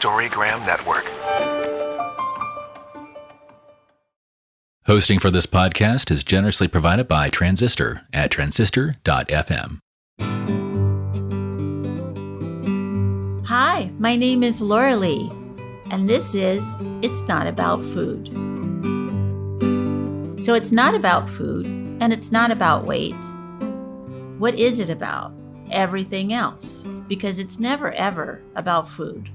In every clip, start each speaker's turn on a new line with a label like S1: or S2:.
S1: Storygram Network.
S2: Hosting for this podcast is generously provided by Transistor at transistor.fm.
S3: Hi, my name is Laurelee, and this is It's Not About Food. So it's not about food, and it's not about weight. What is it about? Everything else, because it's never ever about food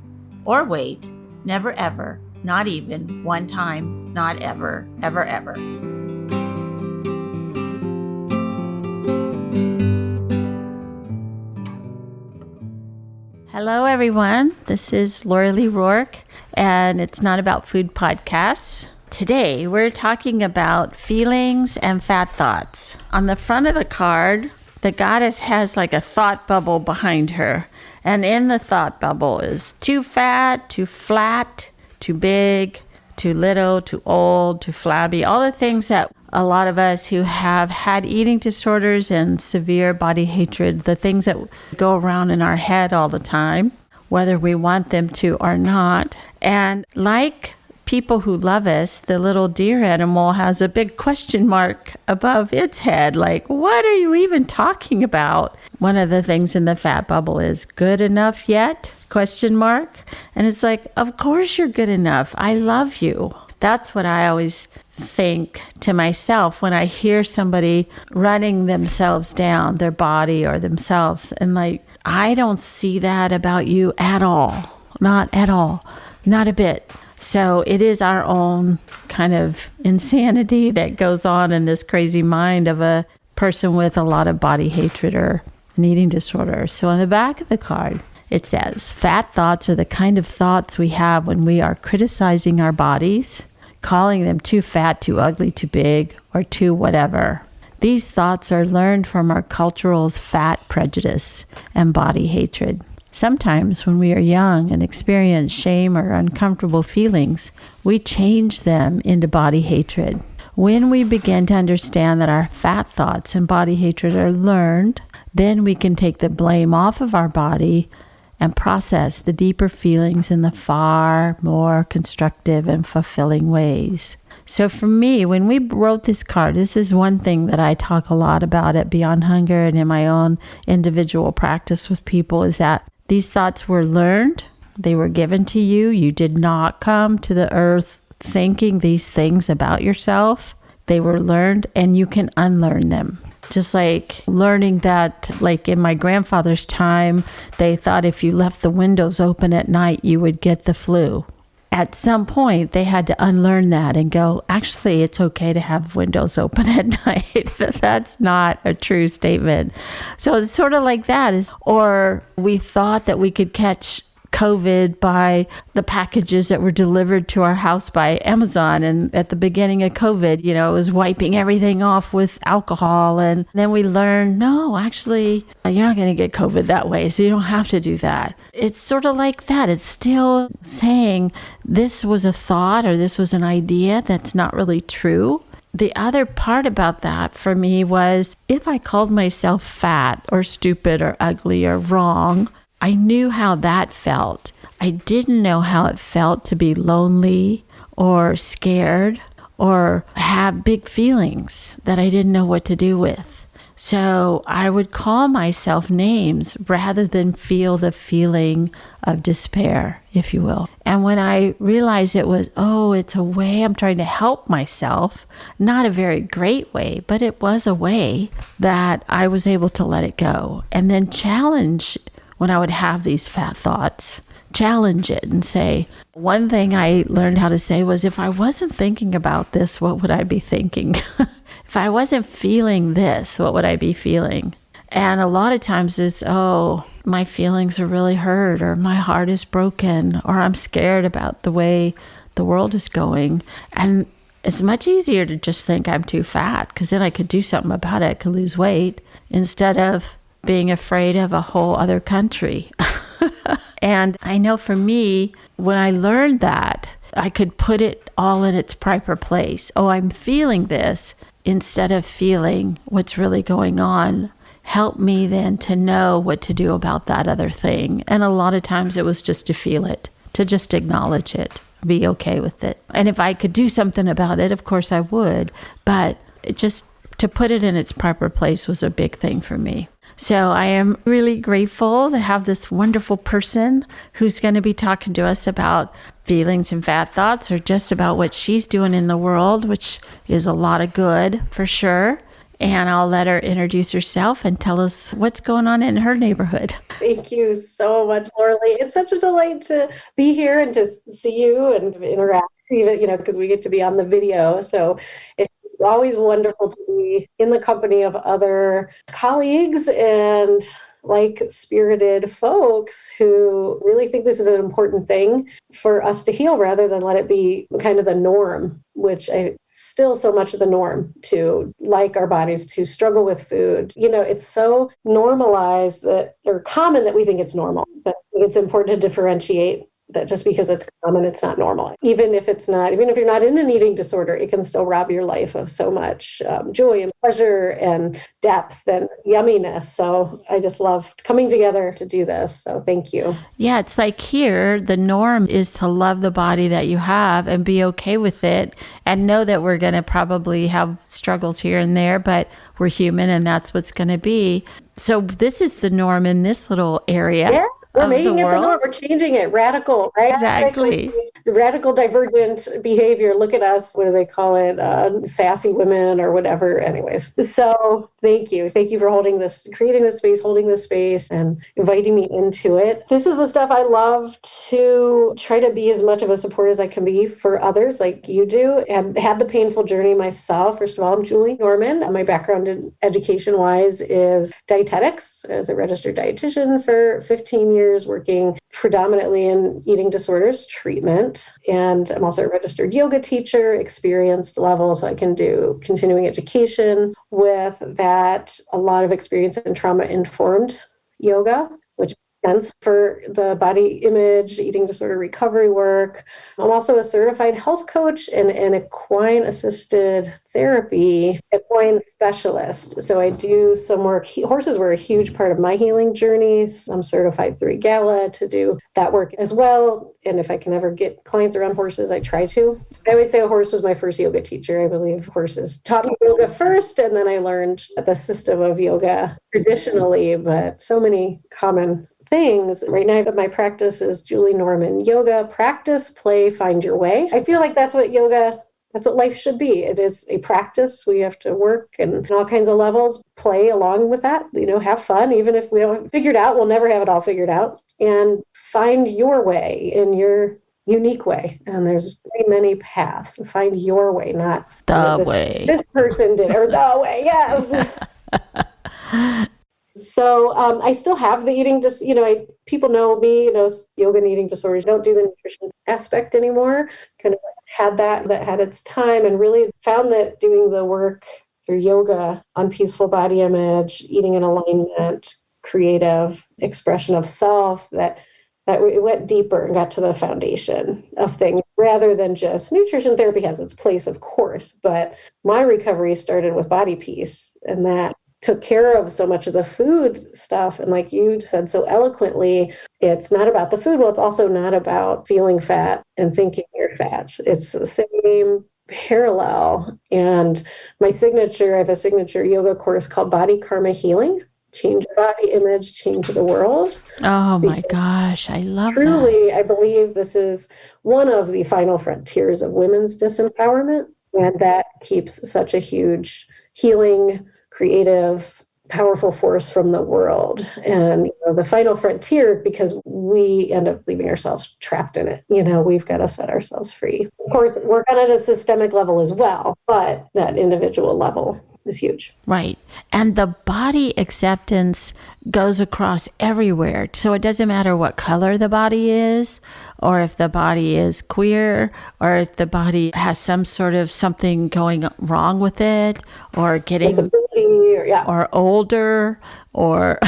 S3: or weight, never ever, not even one time, not ever, ever, ever. Hello, everyone. This is Laurelee Roark, and It's Not About Food podcasts. Today, we're talking about feelings and fat thoughts. On the front of the card, the goddess has like a thought bubble behind her. And in the thought bubble is too fat, too flat, too big, too little, too old, too flabby. All the things that a lot of us who have had eating disorders and severe body hatred, the things that go around in our head all the time, whether we want them to or not. And like people who love us, the little deer animal has a big question mark above its head. Like, what are you even talking about? One of the things in the fat bubble is good enough yet? Question mark. And it's like, of course you're good enough. I love you. That's what I always think to myself when I hear somebody running themselves down, their body or themselves. And like, I don't see that about you at all. Not at all. Not a bit. So it is our own kind of insanity that goes on in this crazy mind of a person with a lot of body hatred or an eating disorder. So on the back of the card, it says, fat thoughts are the kind of thoughts we have when we are criticizing our bodies, calling them too fat, too ugly, too big, or too whatever. These thoughts are learned from our cultural's fat prejudice and body hatred. Sometimes when we are young and experience shame or uncomfortable feelings, we change them into body hatred. When we begin to understand that our fat thoughts and body hatred are learned, then we can take the blame off of our body and process the deeper feelings in the far more constructive and fulfilling ways. So for me, when we wrote this card, this is one thing that I talk a lot about at Beyond Hunger and in my own individual practice with people, is that these thoughts were learned. They were given to you. You did not come to the earth thinking these things about yourself. They were learned, and you can unlearn them. Just like learning that, like in my grandfather's time, they thought if you left the windows open at night, you would get the flu. At some point, they had to unlearn that and go, actually, it's okay to have windows open at night. That's not a true statement. So it's sort of like that. Or we thought that we could catch COVID by the packages that were delivered to our house by Amazon. And at the beginning of COVID, it was wiping everything off with alcohol. And then we learned, no, actually, you're not going to get COVID that way. So you don't have to do that. It's sort of like that. It's still saying this was a thought or this was an idea that's not really true. The other part about that for me was if I called myself fat or stupid or ugly or wrong, I knew how that felt. I didn't know how it felt to be lonely or scared or have big feelings that I didn't know what to do with. So I would call myself names rather than feel the feeling of despair, if you will. And when I realized it was, it's a way I'm trying to help myself, not a very great way, but it was a way that I was able to let it go and then challenge when I would have these fat thoughts, challenge it and say, one thing I learned how to say was, if I wasn't thinking about this, what would I be thinking? If I wasn't feeling this, what would I be feeling? And a lot of times it's, my feelings are really hurt, or my heart is broken, or I'm scared about the way the world is going. And it's much easier to just think I'm too fat, because then I could do something about it, I could lose weight, instead of being afraid of a whole other country. And I know for me, when I learned that, I could put it all in its proper place. I'm feeling this, instead of feeling what's really going on. Help me then to know what to do about that other thing. And a lot of times it was just to feel it. to just acknowledge it, be okay with it. And if I could do something about it, of course I would. But just to put it in its proper place was a big thing for me. So I am really grateful to have this wonderful person who's going to be talking to us about feelings and fat thoughts, or just about what she's doing in the world, which is a lot of good for sure. And I'll let her introduce herself and tell us what's going on in her neighborhood.
S1: Thank you so much, Laurelee. It's such a delight to be here and to see you and interact, even, because we get to be on the video. So it's always wonderful to be in the company of other colleagues and like-spirited folks who really think this is an important thing for us to heal, rather than let it be kind of the norm, which still so much of the norm, to like our bodies, to struggle with food. It's so normalized or common that we think it's normal, but it's important to differentiate that just because it's common, it's not normal. Even if you're not in an eating disorder, it can still rob your life of so much joy and pleasure and depth and yumminess. So I just love coming together to do this. So thank you.
S3: Yeah, it's like here, the norm is to love the body that you have and be okay with it, and know that we're going to probably have struggles here and there, but we're human and that's what's going to be. So this is the norm in this little area.
S1: Yeah. We're making it
S3: the
S1: the norm. We're changing it. Radical, right?
S3: Exactly.
S1: Radical divergent behavior. Look at us. What do they call it? Sassy women or whatever. Anyways. So thank you. Thank you for creating this space, holding this space, and inviting me into it. This is the stuff I love to try to be as much of a support as I can be for others like you do, and had the painful journey myself. First of all, I'm Julie Norman. My background in education-wise is dietetics, as a registered dietitian for 15 years, working predominantly in eating disorders treatment. And I'm also a registered yoga teacher, experienced level, so I can do continuing education with that. A lot of experience in trauma-informed yoga, which makes sense for the body image, eating disorder recovery work. I'm also a certified health coach and an equine-assisted therapy, equine specialist. So I do some work. Horses were a huge part of my healing journey. I'm certified through Gala to do that work as well. And if I can ever get clients around horses, I try to. I always say a horse was my first yoga teacher. I believe horses taught me yoga first, and then I learned the system of yoga traditionally, but so many common things. Right now, my practice is Julie Norman Yoga. Practice, play, find your way. I feel like that's what life should be. It is a practice. We have to work and all kinds of levels, play along with that, have fun. Even if we don't have it figured out, we'll never have it all figured out. And find your way in your unique way. And there's many paths. Find your way, not
S3: the way
S1: this person did, or the way. Yes. So I still have the eating people know me, yoga and eating disorders. Don't do the nutrition aspect anymore. Kind of had that had its time, and really found that doing the work through yoga on peaceful body image, eating in alignment, creative expression of self, that it went deeper and got to the foundation of things, rather than just nutrition. Therapy has its place, of course, but my recovery started with body peace, and that took care of so much of the food stuff. And like you said so eloquently, it's not about the food. Well, it's also not about feeling fat and thinking you're fat. It's the same parallel. And I have a signature yoga course called Body Karma Healing. Change your body image, change the world.
S3: Oh my gosh, I love that.
S1: Truly, I believe this is one of the final frontiers of women's disempowerment. And that keeps such a huge healing, creative, powerful force from the world. And the final frontier, because we end up leaving ourselves trapped in it. We've got to set ourselves free. Of course, work on it at a systemic level as well, but that individual level is huge.
S3: Right. And the body acceptance goes across everywhere. So it doesn't matter what color the body is, or if the body is queer, or if the body has some sort of something going wrong with it, or getting
S1: disability,
S3: or older, or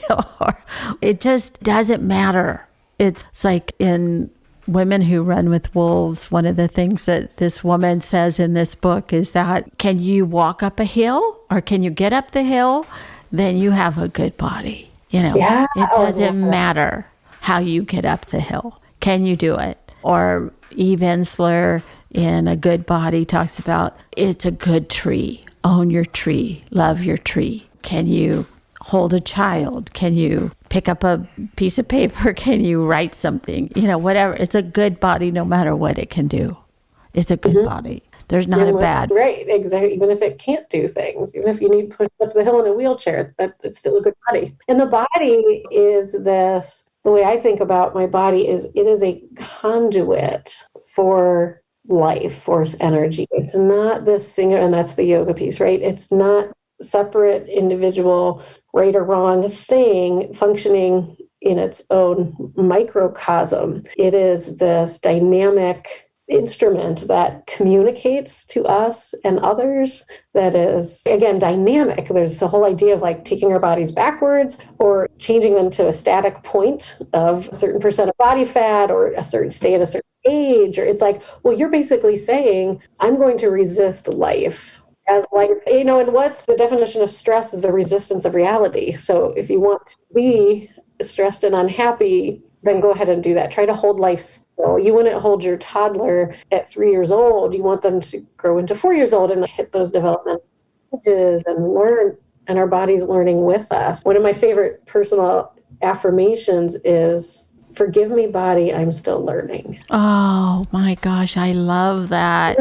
S3: or it just doesn't matter. It's like in Women Who Run with Wolves, one of the things that this woman says in this book is that, can you walk up a hill, or can you get up the hill? Then you have a good body. It doesn't matter how you get up the hill. Can you do it? Or Eve Ensler in A Good Body talks about it's a good tree. Own your tree. Love your tree. Can you hold a child? Can you pick up a piece of paper? Can you write something? Whatever. It's a good body no matter what it can do. It's a good body. There's not a bad.
S1: Right, exactly. Even if it can't do things, even if you need to push up the hill in a wheelchair, it's still a good body. And the body is this, the way I think about my body is it is a conduit for life force energy. It's not this single, and that's the yoga piece, right? It's not separate individual right or wrong thing functioning in its own microcosm. It is this dynamic instrument that communicates to us and others that is, again, dynamic. There's the whole idea of like taking our bodies backwards or changing them to a static point of a certain percent of body fat or a certain state, a certain age. Or it's like, well, you're basically saying, I'm going to resist life as life, and what's the definition of stress is the resistance of reality. So if you want to be stressed and unhappy, then go ahead and do that. Try to hold life still. You wouldn't hold your toddler at 3 years old. You want them to grow into 4 years old and hit those developmental stages and learn, and our body's learning with us. One of my favorite personal affirmations is, forgive me, body, I'm still learning.
S3: Oh my gosh, I love that.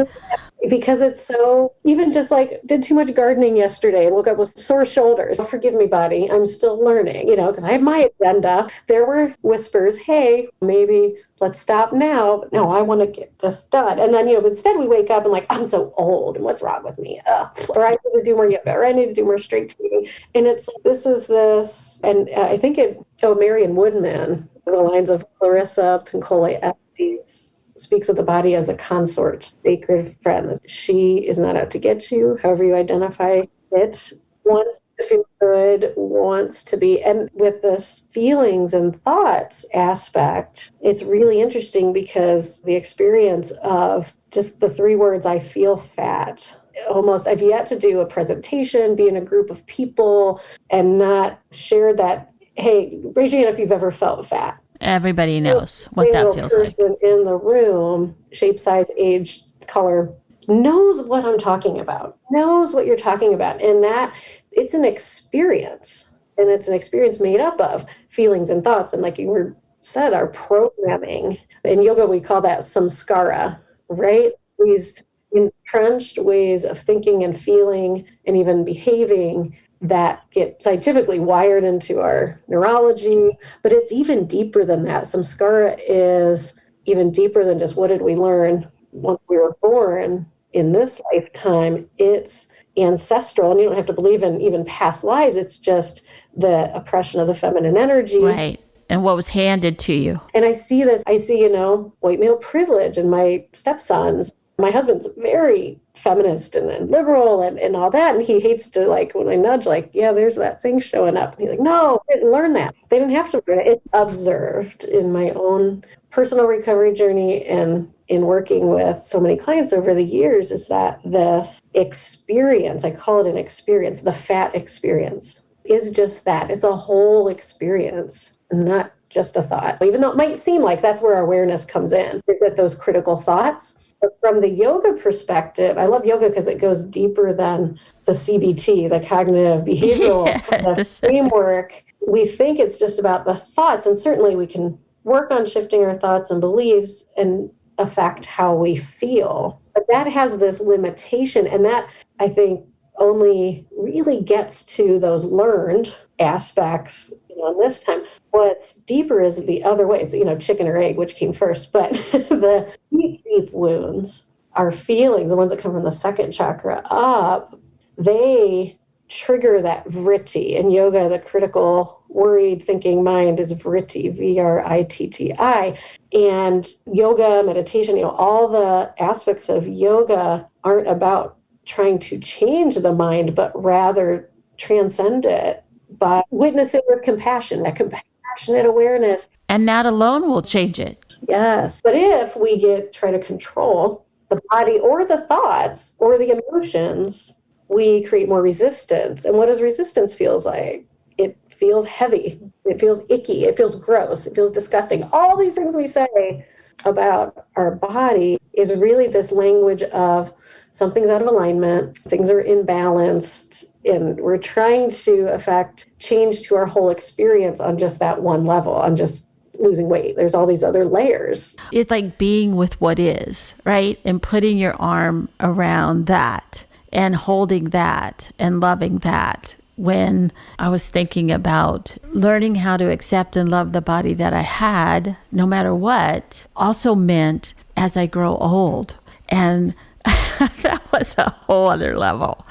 S1: Because it's so, even just like did too much gardening yesterday and woke up with sore shoulders. Forgive me, body, I'm still learning, because I have my agenda. There were whispers, hey, maybe let's stop now. But no, I want to get this done. And then, instead we wake up and like, I'm so old and what's wrong with me? Or I need to do more yoga, or I need to do more strength training. And it's like, this, and I think Marion Woodman, the lines of Clarissa Pinkola Estes, speaks of the body as a consort, sacred friend. She is not out to get you, however you identify it. Wants to feel good, wants to be. And with this feelings and thoughts aspect, it's really interesting because the experience of just the 3 words, I feel fat. Almost, I've yet to do a presentation, be in a group of people, and not share that, hey, raise your hand if you've ever felt fat.
S3: Everybody knows what that feels like.
S1: In the room, shape, size, age, color, knows what I'm talking about, knows what you're talking about. And that it's an experience. And it's an experience made up of feelings and thoughts. And like you said, our programming. In yoga, we call that samskara, right? These entrenched ways of thinking and feeling and even behaving that get scientifically wired into our neurology, but it's even deeper than that. Samskara is even deeper than just what did we learn once we were born in this lifetime. It's ancestral, and you don't have to believe in even past lives. It's just the oppression of the feminine energy.
S3: Right. And what was handed to you.
S1: And I see this, white male privilege in my stepsons. My husband's very feminist and liberal and all that. And he hates to, like, when I nudge, like, yeah, there's that thing showing up. And he's like, no, I didn't learn that. They didn't have to learn it. It's observed in my own personal recovery journey and in working with so many clients over the years is that this experience, I call it an experience, the fat experience, is just that. It's a whole experience, not just a thought. Even though it might seem like that's where our awareness comes in, with those critical thoughts. But from the yoga perspective, I love yoga because it goes deeper than the CBT, the cognitive behavioral
S3: Yes.
S1: framework. We think it's just about the thoughts, and certainly we can work on shifting our thoughts and beliefs and affect how we feel. But that has this limitation, and that, I think, only really gets to those learned aspects this time. What's deeper is the other way. It's, chicken or egg, which came first. But the deep wounds, our feelings, the ones that come from the second chakra up, they trigger that vritti. In yoga, the critical, worried, thinking mind is vritti, V-R-I-T-T-I. And yoga, meditation, all the aspects of yoga aren't about trying to change the mind, but rather transcend it by witnessing with compassion, that compassionate awareness.
S3: And that alone will change it.
S1: Yes. But if we try to control the body or the thoughts or the emotions, we create more resistance. And what does resistance feels like? It feels heavy. It feels icky. It feels gross. It feels disgusting. All these things we say about our body is really this language of something's out of alignment, things are imbalanced, and we're trying to affect change to our whole experience on just that one level, on just losing weight. There's all these other layers.
S3: It's like being with what is, right? And putting your arm around that and holding that and loving that. When I was thinking about learning how to accept and love the body that I had, no matter what, also meant as I grow old. And that was a whole other level.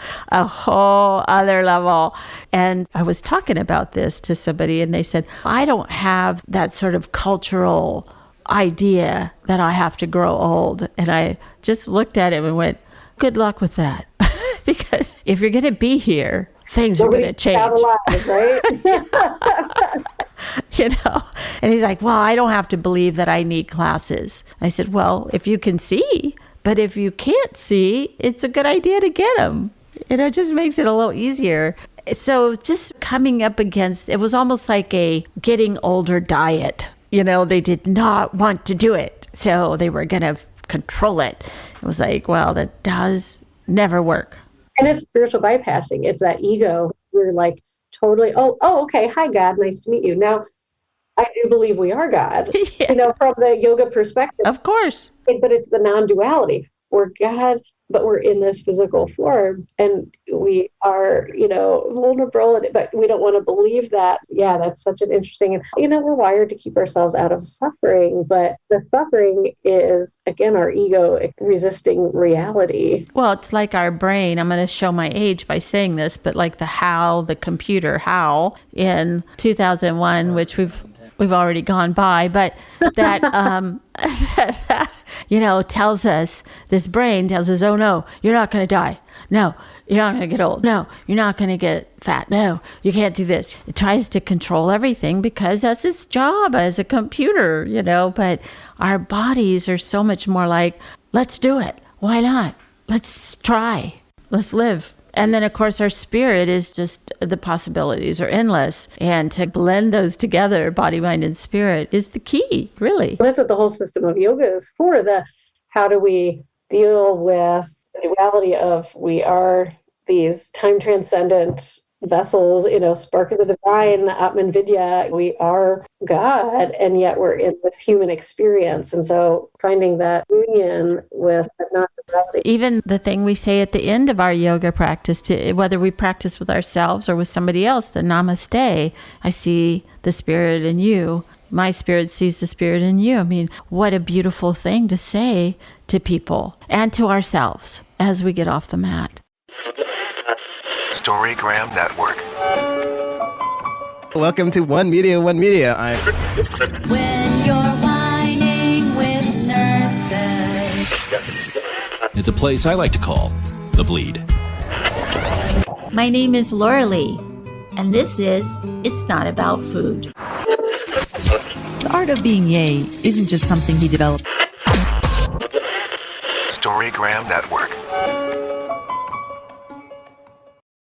S3: And I was talking about this to somebody and they said, I don't have that sort of cultural idea that I have to grow old. And I just looked at him and went, good luck with that. Because if you're going to be here, things are going to change.
S1: Alive, right?
S3: And he's like, well, I don't have to believe that I need classes. I said, well, if you can see, but if you can't see, it's a good idea to get them. It just makes it a little easier. So just coming up against, it was almost like a getting older diet. They did not want to do it. So they were going to control it. It was like, well, that does never work.
S1: And it's spiritual bypassing. It's that ego. We're like totally, okay. Hi, God. Nice to meet you. Now, I do believe we are God,
S3: Yeah.
S1: From the yoga perspective.
S3: Of course.
S1: But it's the non-duality. We're God, but we're in this physical form. And we are, vulnerable, but we don't want to believe that. Yeah, that's such an interesting, we're wired to keep ourselves out of suffering. But the suffering is, again, our ego resisting reality.
S3: Well, it's like our brain. I'm going to show my age by saying this, but like the computer HAL in 2001, which we've already gone by, but that, tells us, this brain tells us, oh no, you're not going to die. No, you're not going to get old. No, you're not going to get fat. No, you can't do this. It tries to control everything because that's its job as a computer, but our bodies are so much more like, let's do it. Why not? Let's try. Let's live. And then, of course, our spirit is just, the possibilities are endless. And to blend those together, body, mind, and spirit, is the key, really.
S1: That's what the whole system of yoga is for. How do we deal with the duality of we are these time transcendent vessels, spark of the divine, Atman Vidya. We are God, and yet we're in this human experience. And so finding that union with non-duality.
S3: Even the thing we say at the end of our yoga practice, whether we practice with ourselves or with somebody else, the namaste, I see the spirit in you. My spirit sees the spirit in you. I mean, what a beautiful thing to say to people and to ourselves as we get off the mat.
S4: Storygram Network.
S5: Welcome to One Media, One Media.
S6: When you're whining with nurses.
S2: It's a place I like to call The Bleed.
S6: My name is Laurelee, and this is It's Not About Food.
S7: The art of being yay isn't just something he developed.
S4: Storygram Network.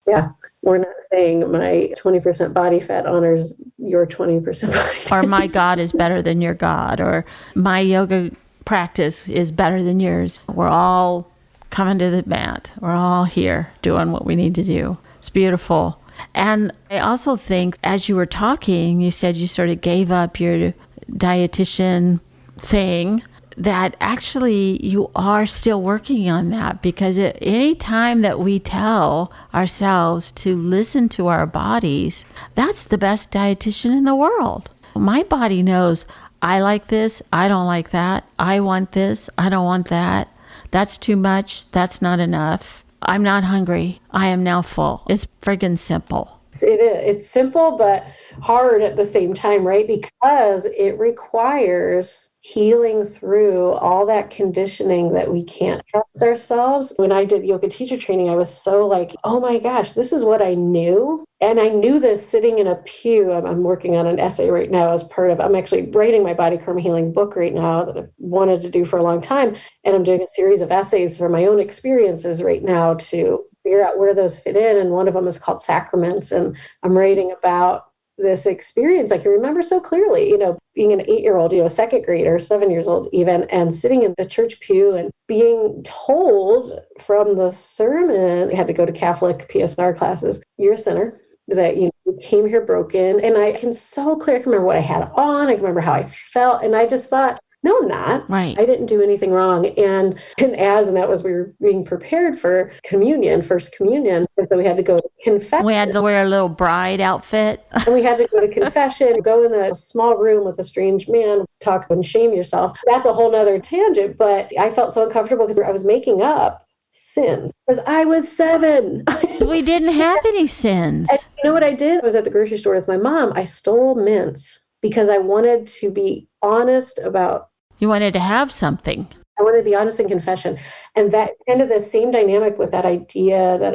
S1: Yeah, we're not saying my 20% body fat honors your 20% body fat.
S3: Or my God is better than your God, or my yoga practice is better than yours. We're all coming to the mat. We're all here doing what we need to do. It's beautiful. And I also think as you were talking, you said you sort of gave up your dietitian thing, that actually you are still working on that, because any time that we tell ourselves to listen to our bodies, that's the best dietitian in the world. My body knows I like this, I don't like that, I want this, I don't want that, that's too much, that's not enough, I'm not hungry, I am now full. It's friggin' simple.
S1: It is. It's simple, but hard at the same time, right? Because it requires healing through all that conditioning that we can't trust ourselves. When I did yoga teacher training, I was so like, oh my gosh, this is what I knew. And I knew this sitting in a pew. I'm working on an essay right now I'm actually writing my body karma healing book right now that I've wanted to do for a long time. And I'm doing a series of essays for my own experiences right now to figure out where those fit in. And one of them is called Sacraments. And I'm writing about this experience I can remember so clearly, being an 8-year-old, a second grader, 7 years old even, and sitting in the church pew and being told from the sermon, I had to go to Catholic PSR classes, you're a sinner, that you came here broken. And I can remember what I had on. I can remember how I felt. And I just thought, no, I'm not.
S3: Right.
S1: I didn't do anything wrong. And that was, we were being prepared for communion, first communion. And so we had to go to confession.
S3: We had to wear a little bride outfit.
S1: And we had to go to confession, go in a small room with a strange man, talk and shame yourself. That's a whole nother tangent. But I felt so uncomfortable because I was making up sins because I was 7.
S3: We didn't have any sins.
S1: And you know what I did? I was at the grocery store with my mom. I stole mints because I wanted to be honest about.
S3: You wanted to have something.
S1: I wanted to be honest in confession. And that kind of the same dynamic with that idea that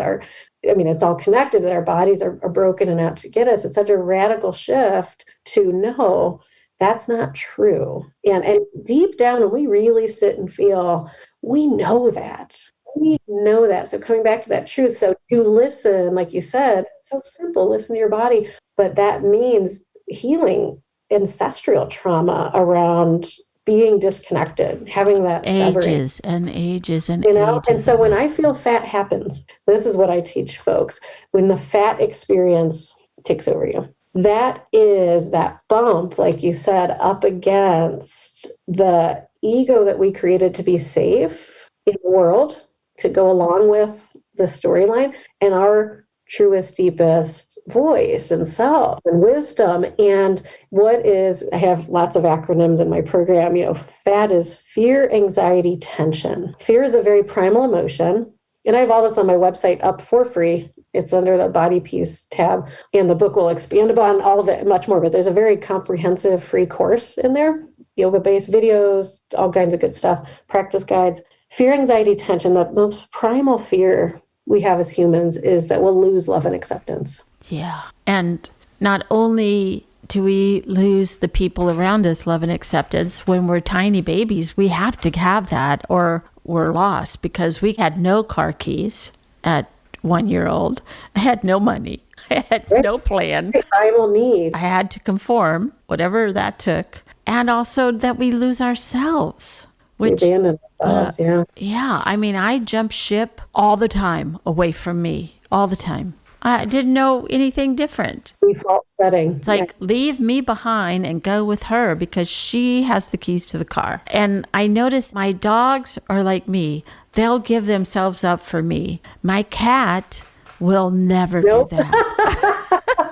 S1: it's all connected, that our bodies are broken and out to get us. It's such a radical shift to know that's not true. And deep down, when we really sit and feel, we know that. We know that. So coming back to that truth. So to listen, like you said, it's so simple, listen to your body. But that means healing ancestral trauma around being disconnected, having that
S3: ages
S1: severing.
S3: And ages and
S1: ages.
S3: Ages.
S1: And so when I feel fat happens, this is what I teach folks. When the fat experience takes over you, that is that bump, like you said, up against the ego that we created to be safe in the world, to go along with the storyline, and our truest, deepest voice and self and wisdom. And I have lots of acronyms in my program. FAT is fear, anxiety, tension. Fear is a very primal emotion. And I have all this on my website up for free. It's under the Body Peace tab. And the book will expand upon all of it and much more. But there's a very comprehensive free course in there, yoga-based videos, all kinds of good stuff, practice guides. Fear, anxiety, tension, the most primal fear we have as humans is that we'll lose love and acceptance.
S3: Yeah. And not only do we lose the people around us love and acceptance, when we're tiny babies, we have to have that or we're lost, because we had no car keys at 1 year old. I had no money. I had no plan.
S1: Primal need.
S3: I had to conform, whatever that took. And also that we lose ourselves. Which,
S1: abandon ourselves,
S3: yeah. I jump ship all the time away from me, all the time. I didn't know anything different.
S1: Default setting.
S3: It's like, leave me behind and go with her because she has the keys to the car. And I noticed my dogs are like me. They'll give themselves up for me. My cat will never do that.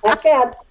S1: My cats.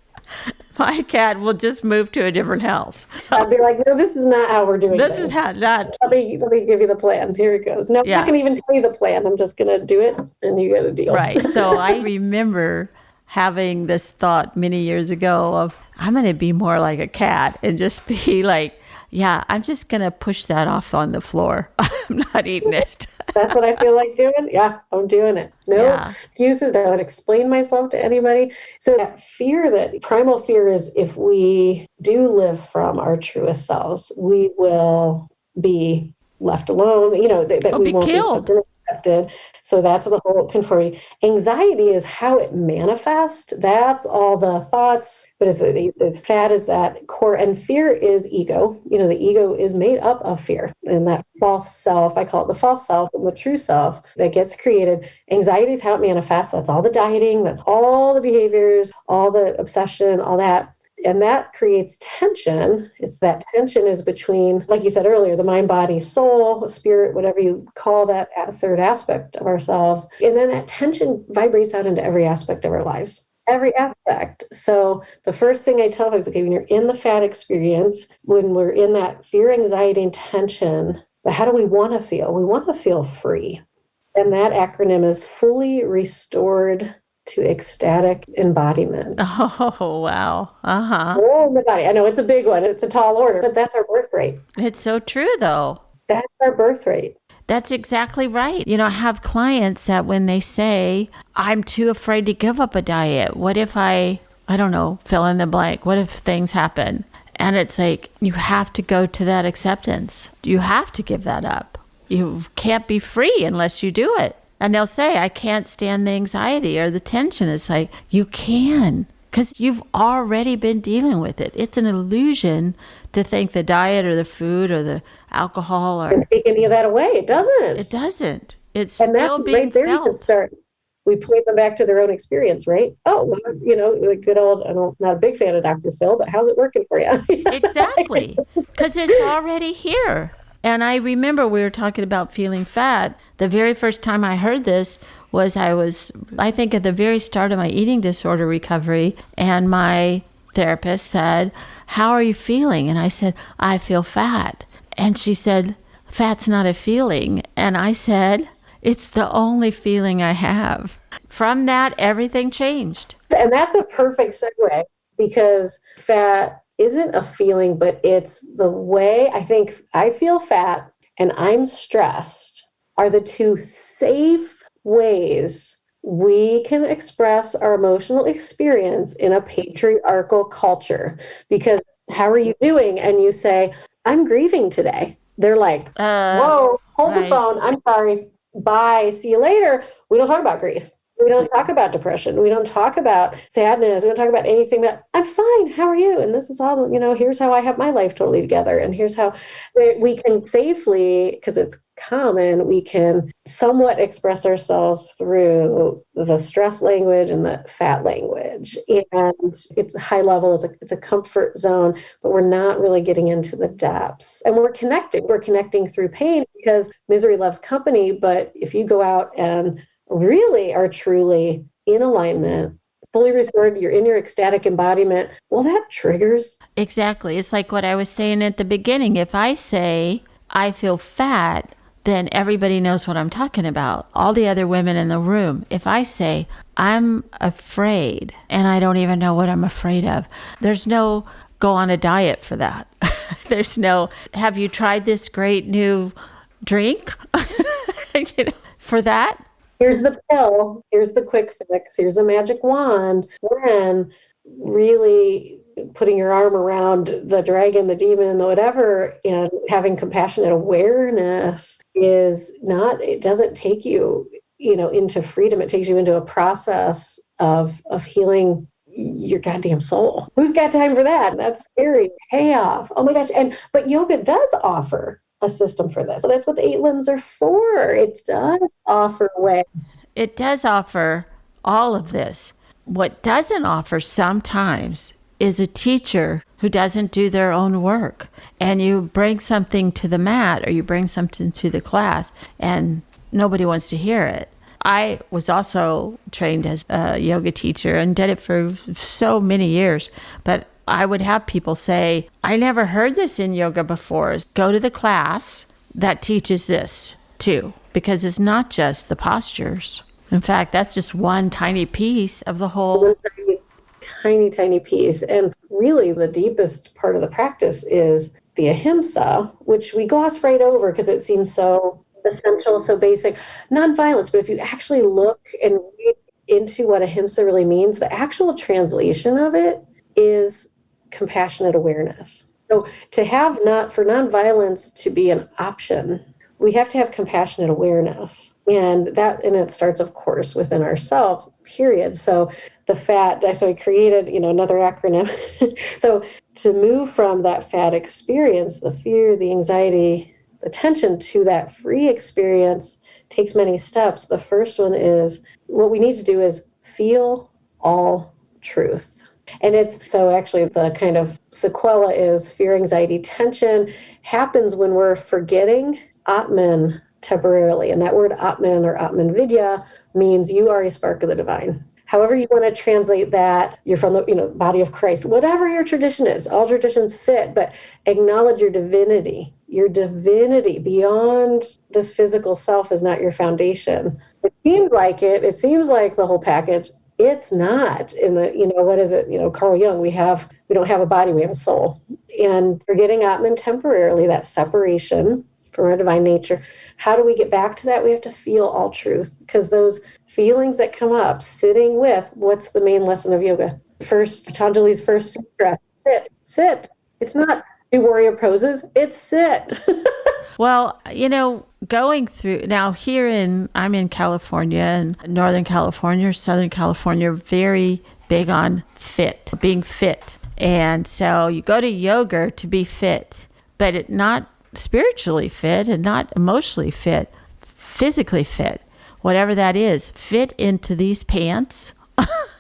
S3: My cat will just move to a different house.
S1: I'd be like, no, this is not how we're doing
S3: This
S1: things.
S3: is how not.
S1: Let me give you the plan. Here it goes. No, I'm not going to even tell you the plan. I'm just going to do it, and you get a deal.
S3: Right. So I remember having this thought many years ago of, I'm going to be more like a cat and just be like, yeah, I'm just going to push that off on the floor. I'm not eating it.
S1: That's what I feel like doing. Yeah, I'm doing it. No excuses. Don't explain myself to anybody. So that fear, that primal fear, is if we do live from our truest selves, we will be left alone. That we
S3: be
S1: won't
S3: killed.
S1: Be accepted. So that's the whole conformity. Anxiety is how it manifests. That's all the thoughts. But it's fat is that core, and fear is ego. The ego is made up of fear, and that false self. I call it the false self and the true self that gets created. Anxiety is how it manifests. That's all the dieting. That's all the behaviors, all the obsession, all that. And that creates tension. It's that tension is between, like you said earlier, the mind, body, soul, spirit, whatever you call that third aspect of ourselves. And then that tension vibrates out into every aspect of our lives, every aspect. So the first thing I tell folks, okay, when you're in the fat experience, when we're in that fear, anxiety, and tension, but how do we want to feel? We want to feel free. And that acronym is fully restored to ecstatic embodiment.
S3: Oh, wow.
S1: Soul in the body. I know it's a big one. It's a tall order, but that's our birthright.
S3: It's so true, though.
S1: That's our birthright.
S3: That's exactly right. I have clients that when they say, I'm too afraid to give up a diet. What if I don't know, fill in the blank. What if things happen? And it's like, you have to go to that acceptance. You have to give that up. You can't be free unless you do it. And they'll say, I can't stand the anxiety or the tension. It's like, you can. because you've already been dealing with it. It's an illusion to think the diet or the food or the alcohol or
S1: Take any of that away. It doesn't.
S3: it doesn't. It's
S1: And
S3: still
S1: that's
S3: being
S1: right there. You can
S3: felt.
S1: start. We point them back to their own experience, right? Oh, well, the good old. I'm not a big fan of Dr. Phil, but how's it working for you?
S3: Exactly. Because it's already here. And I remember we were talking about feeling fat. The very first time I heard this was I think at the very start of my eating disorder recovery, and my therapist said, "How are you feeling?" And I said, "I feel fat." And she said, "Fat's not a feeling." And I said, "It's the only feeling I have." From that, everything changed.
S1: And that's a perfect segue, because fat isn't a feeling, but it's the way. I think I feel fat and I'm stressed are the two safe ways we can express our emotional experience in a patriarchal culture. Because how are you doing? And you say, "I'm grieving today." They're like, "Whoa, hold the
S3: right.
S1: phone. I'm sorry. Bye. See you later." We don't talk about grief. We don't talk about depression. We don't talk about sadness. We don't talk about anything but, "I'm fine. How are you?" And this is all, here's how I have my life totally together. And here's how we can safely, because it's common, we can somewhat express ourselves through the stress language and the fat language. And it's high level, it's a comfort zone, but we're not really getting into the depths. And we're connecting. We're connecting through pain, because misery loves company. But if you go out and really are truly in alignment, fully restored, you're in your ecstatic embodiment, well, that triggers.
S3: Exactly. It's like what I was saying at the beginning. If I say I feel fat, then everybody knows what I'm talking about. All the other women in the room. If I say I'm afraid and I don't even know what I'm afraid of, there's no go on a diet for that. There's no, have you tried this great new drink? For that?
S1: Here's the pill, here's the quick fix, here's a magic wand. When really putting your arm around the dragon, the demon, the whatever, and having compassionate awareness it doesn't take you, into freedom. It takes you into a process of healing your goddamn soul. Who's got time for that? That's scary. Payoff. Oh my gosh. But yoga does offer a system for this. So that's what the 8 limbs are for. It does offer a way.
S3: It does offer all of this. What doesn't offer sometimes is a teacher who doesn't do their own work. And you bring something to the mat or you bring something to the class and nobody wants to hear it. I was also trained as a yoga teacher and did it for so many years, but I would have people say, "I never heard this in yoga before." Go to the class that teaches this too, because it's not just the postures. In fact, that's just one tiny piece of the whole.
S1: Tiny, tiny piece. And really the deepest part of the practice is the Ahimsa, which we gloss right over because it seems so essential, so basic. Nonviolence. But if you actually look and read into what Ahimsa really means, the actual translation of it is compassionate awareness. So for nonviolence to be an option, we have to have compassionate awareness. And it starts, of course, within ourselves, period. So I created, another acronym. So to move from that fat experience, the fear, the anxiety, the tension, to that free experience takes many steps. The first one is, what we need to do is feel all truth. And actually the kind of sequela is fear, anxiety, tension happens when we're forgetting Atman temporarily. And that word Atman or Atman Vidya means you are a spark of the divine. However you want to translate that, you're from the body of Christ, whatever your tradition is, all traditions fit, but acknowledge your divinity. Your divinity beyond this physical self is not your foundation. It seems like it. It seems like the whole package. It's not. In the, what is it? Carl Jung, we don't have a body, we have a soul. And forgetting Atman temporarily, that separation from our divine nature, how do we get back to that? We have to feel all truth, because those feelings that come up, sitting with, what's the main lesson of yoga? Patanjali's first sutra, sit. It's not do warrior poses, it's sit.
S3: Well, going through now I'm in California, and Northern California, Southern California, very, big on fit, being fit. And so you go to yoga to be fit, but not spiritually fit and not emotionally fit, physically fit, whatever that is, fit into these pants,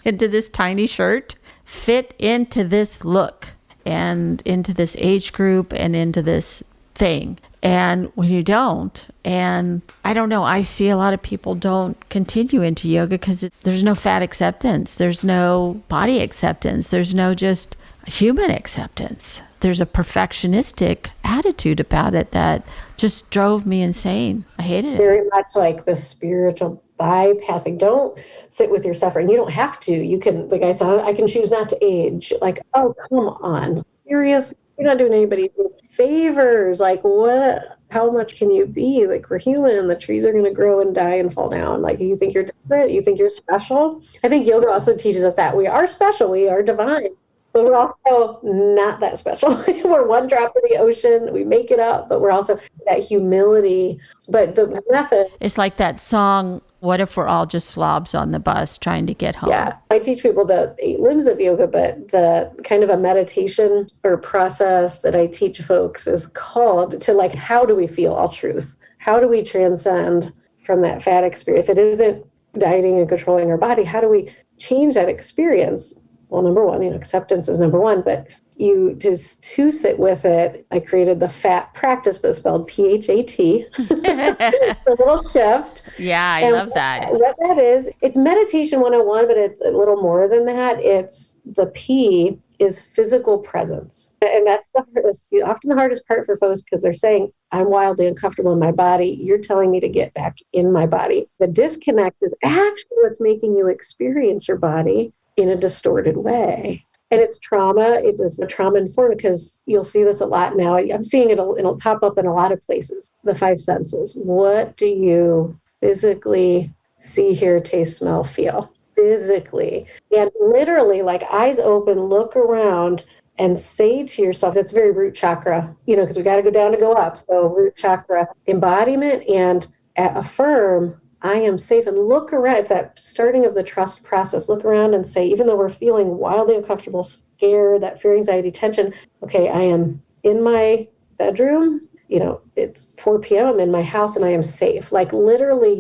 S3: into this tiny shirt, fit into this look and into this age group and into this thing. And when you don't, and I don't know, I see a lot of people don't continue into yoga because there's no fat acceptance. There's no body acceptance. There's no just human acceptance. There's a perfectionistic attitude about it that just drove me insane. I hated it.
S1: Very much like the spiritual bypassing. Don't sit with your suffering. You don't have to. You can, like I said, I can choose not to age. Like, oh, come on. Serious? You're not doing anybody favors. Like, what? How much can you be? Like, we're human. The trees are going to grow and die and fall down. Like, you think you're different? You think you're special? I think yoga also teaches us that we are special. We are divine. But we're also not that special. We're one drop in the ocean. We make it up, but we're also that humility. But the method.
S3: It's like that song, what if we're all just slobs on the bus trying to get home?
S1: Yeah. I teach people the 8 limbs of yoga, but the kind of a meditation or process that I teach folks is called to, like, how do we feel all truth? How do we transcend from that fat experience? If it isn't dieting and controlling our body, how do we change that experience? Well, number one, acceptance is number one, but you just to sit with it. I created the FAT practice, but spelled PHAT. A little shift.
S3: Yeah, I love that.
S1: What that is, it's meditation 101, but it's a little more than that. It's the P is physical presence. And that's often the hardest part for folks because they're saying, I'm wildly uncomfortable in my body. You're telling me to get back in my body. The disconnect is actually what's making you experience your body in a distorted way. And it's trauma. It is a trauma informed because you'll see this a lot now. I'm seeing it'll pop up in a lot of places. The 5 senses. What do you physically see, hear, taste, smell, feel? Physically. And literally, like, eyes open, look around and say to yourself, that's very root chakra, because we got to go down to go up. So root chakra embodiment and affirm, I am safe, and look around. It's that starting of the trust process. Look around and say, even though we're feeling wildly uncomfortable, scared, that fear, anxiety, tension, okay, I am in my bedroom. It's 4 p.m. I'm in my house and I am safe. Like, literally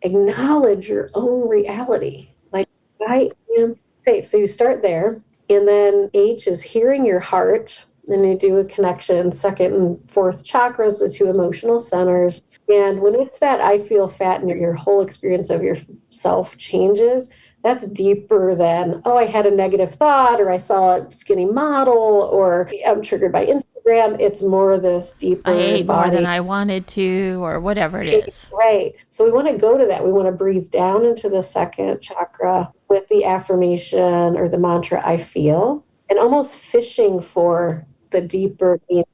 S1: acknowledge your own reality. Like, I am safe. So you start there. And then H is hearing your heart. Then you do a connection, 2nd and 4th chakras, the 2 emotional centers. And when it's that I feel fat and your whole experience of yourself changes, that's deeper than, oh, I had a negative thought, or I saw a skinny model, or I'm triggered by Instagram. It's more this deeper
S3: I ate
S1: body.
S3: more than I wanted to, or whatever it is.
S1: Right. So we want to go to that. We want to breathe down into the 2nd chakra with the affirmation or the mantra, I feel, and almost fishing for the deeper meaning,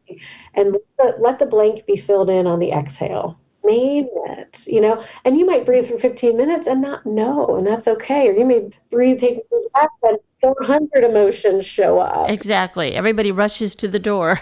S1: and let the blank be filled in on the exhale. Name it, and you might breathe for 15 minutes and not know, and that's okay. Or you may breathe, take a deep breath, and 400 emotions show up.
S3: Exactly. Everybody rushes to the door.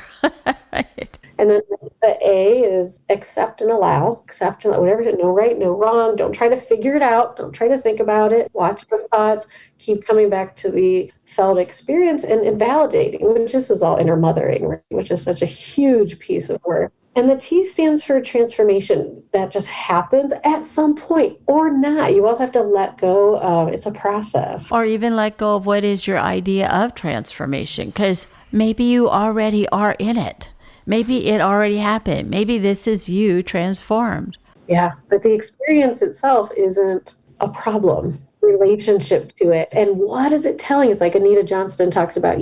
S3: Right.
S1: And then the A is accept and allow. Accept and whatever, no right, no wrong. Don't try to figure it out. Don't try to think about it. Watch the thoughts. Keep coming back to the felt experience and validating, which is all inner mothering, right? Which is such a huge piece of work. And the T stands for transformation. That just happens at some point or not. You also have to let go. It's a process.
S3: Or even let go of what is your idea of transformation, because maybe you already are in it. Maybe it already happened. Maybe this is you transformed.
S1: Yeah, but the experience itself isn't a problem. Relationship to it. And what is it telling? It's like Anita Johnston talks about,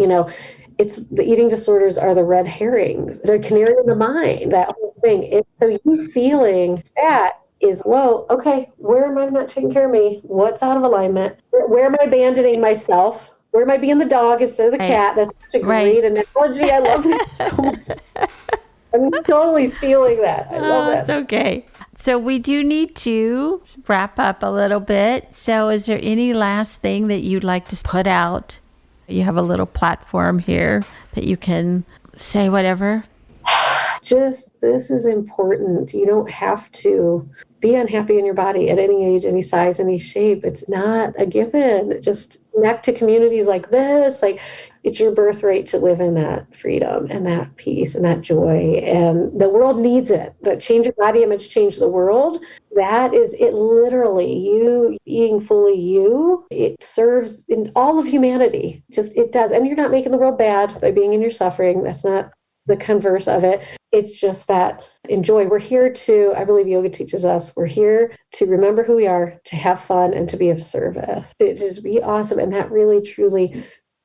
S1: it's the eating disorders are the red herrings. They're canary in the mine, that whole thing. So you feeling that is, whoa, okay, where am I not taking care of me? What's out of alignment? Where am I abandoning myself? Where am I being the dog instead of the cat? That's such a great analogy. I love that so much. I'm totally stealing that. I love that.
S3: It's okay. So we do need to wrap up a little bit. So is there any last thing that you'd like to put out? You have a little platform here that you can say whatever.
S1: this is important. You don't have to be unhappy in your body at any age, any size, any shape. It's not a given. Just connect to communities like this. Like, it's your birthright to live in that freedom and that peace and that joy. And the world needs it. That change your body image, change the world. That is it. Literally, you being fully you, it serves in all of humanity. Just, it does. And you're not making the world bad by being in your suffering. That's not the converse of it. It's just that enjoy. We're here to, I believe yoga teaches us, we're here to remember who we are, to have fun, and to be of service. To just be awesome. And that really, truly,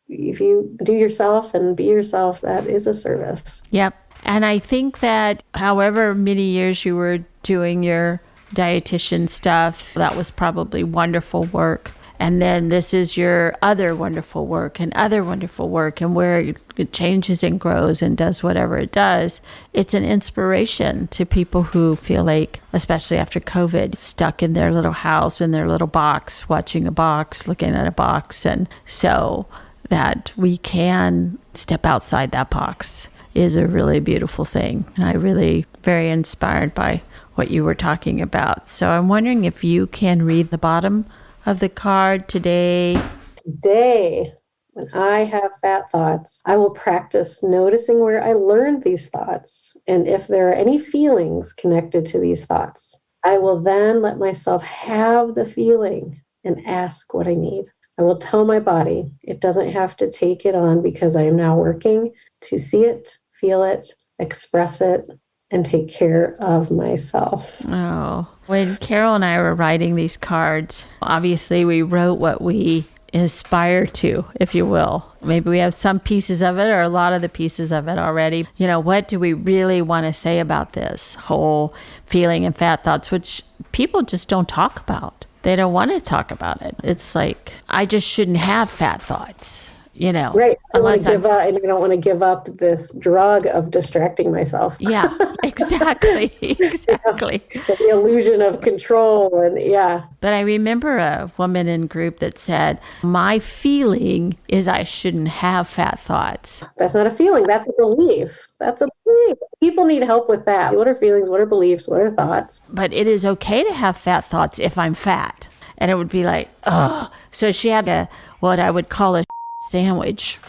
S1: if you do yourself and be yourself, that is a service.
S3: Yep. And I think that however many years you were doing your dietitian stuff, that was probably wonderful work. And then this is your other wonderful work and other wonderful work, and where it changes and grows and does whatever it does. It's an inspiration to people who feel like, especially after COVID, stuck in their little house, in their little box, watching a box, looking at a box. And so that we can step outside that box is a really beautiful thing. And I really very inspired by what you were talking about. So I'm wondering if you can read the bottom of the card today.
S1: Today, when I have fat thoughts, I will practice noticing where I learned these thoughts. And if there are any feelings connected to these thoughts, I will then let myself have the feeling and ask what I need. I will tell my body it doesn't have to take it on, because I am now working to see it, feel it, express it, and take care of myself.
S3: Oh, when Carol and I were writing these cards, obviously we wrote what we aspire to, if you will. Maybe we have some pieces of it or a lot of the pieces of it already. You know, what do we really want to say about this whole feeling and fat thoughts, which people just don't talk about. They don't want to talk about it. It's like, I just shouldn't have fat thoughts. You know,
S1: right? I want to
S3: unless
S1: give up, and I don't want to give up this drug of distracting myself.
S3: Yeah, exactly, exactly.
S1: The illusion of control, and yeah.
S3: But I remember a woman in group that said, "My feeling is I shouldn't have fat thoughts."
S1: That's not a feeling. That's a belief. That's a belief. People need help with that. What are feelings? What are beliefs? What are thoughts?
S3: But it is okay to have fat thoughts if I'm fat, and it would be like, oh. So she had what I would call a sandwich.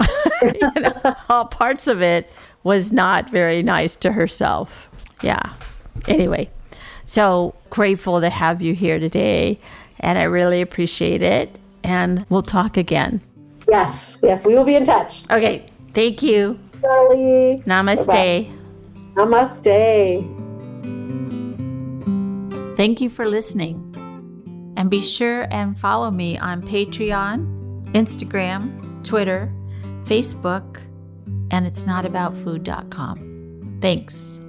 S3: You know, all parts of it was not very nice to herself. Yeah. Anyway, so grateful to have you here today, and I really appreciate it. And we'll talk again.
S1: Yes, we will be in touch.
S3: Okay. Thank you.
S1: Charlie.
S3: Namaste.
S1: Bye-bye. Namaste.
S6: Thank you for listening. And be sure and follow me on Patreon, Instagram, Twitter, Facebook, and itsnotaboutfood.com. Thanks.